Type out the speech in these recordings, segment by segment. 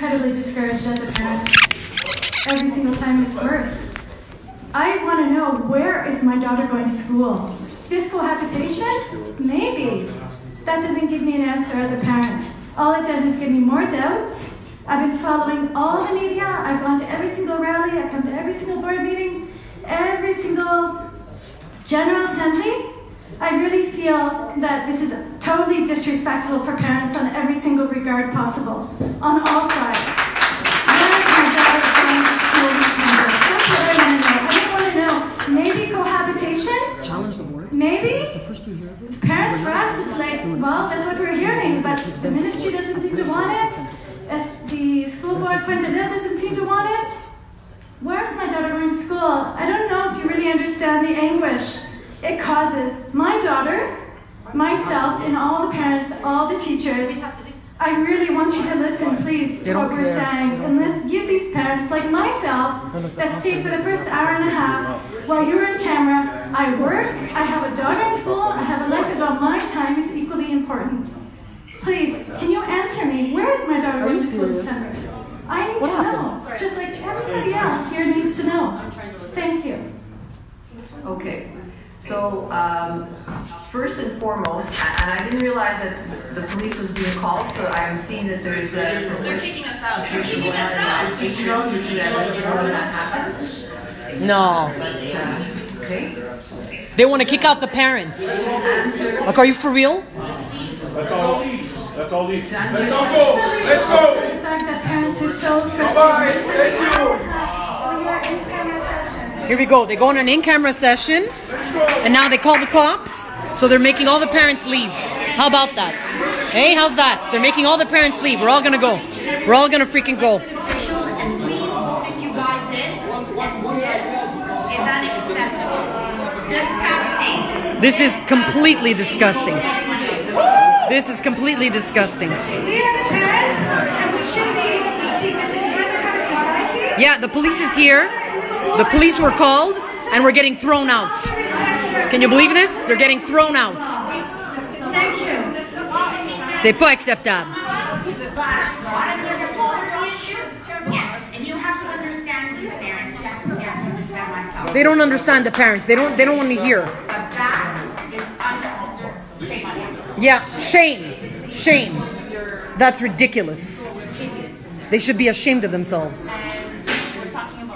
incredibly discouraged as a parent. Every single time it's worse. I want to know, where is my daughter going to school? This cohabitation? Maybe. That doesn't give me an answer as a parent. All it does is give me more doubts. I've been following all the media. I've gone to every single rally. I've come to every single board meeting, every single General Assembly. I really feel that this is totally disrespectful for parents on every single regard possible, on all sides. Where is my daughter going to school this September? That's what I want to know. I don't want to know. Maybe cohabitation? Challenge the board? Maybe? That's the first you hear of it? Parents, for us, it's like, well, that's what we're hearing, but the ministry doesn't seem to want it. As the school board pointed out, doesn't seem to want it. Where is my daughter going to school? I don't know if you really understand the anguish it causes my daughter, myself, and all the parents, all the teachers. I really want you to listen, please, to what we're saying. And give these parents, like myself, that stayed for the first hour and a half while you were in camera. I work, I have a daughter in school, I have a life as well. My time is equally important. Please, can you answer me? Where is my daughter going to school this September? I need to know, just like everybody else here needs to know. Thank you. Okay. So, first and foremost, and I didn't realize that the police was being called, so I'm seeing that there's They're kicking us out. They're kicking us out. that happens. No. But, okay. They want to kick out the parents. Like, are you for real? Let's all leave. Let's all leave. Let's all go. Let's go. The fact that parents are so frustrated. Bye. Thank you. We are in camera session. Here we go. They go on an in-camera session, and now they call the cops, so they're making all the parents leave. How about that? Hey, how's that? They're making all the parents leave. We're all gonna go. We're all gonna freaking go. If you guys did, is unacceptable. Disgusting. This is completely disgusting. This is completely disgusting. We are the parents, and we should be able to speak. This is a democratic society. Yeah, the police is here. The police were called, and we're getting thrown out. Can you believe this? They're getting thrown out. Thank you. C'est pas acceptable. Yes, and you have to understand these parents. You have to understand myself. They don't understand the parents. They don't want to hear. But that is uncalled for. Shame on you. Yeah, shame. Shame. That's ridiculous. They should be ashamed of themselves. We're talking about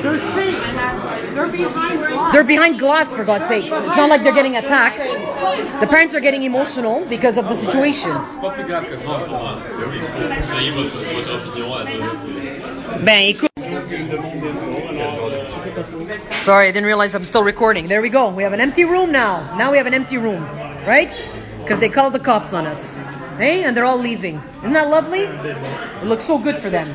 They're safe. They're behind glass. They're behind glass, for God's sakes. It's not like they're getting attacked. The parents are getting emotional because of the situation. Ben, écoute. Sorry, I didn't realize I'm still recording. There we go. We have an empty room now. Now we have an empty room, right? Because they called the cops on us. Hey, and they're all leaving. Isn't that lovely? It looks so good for them.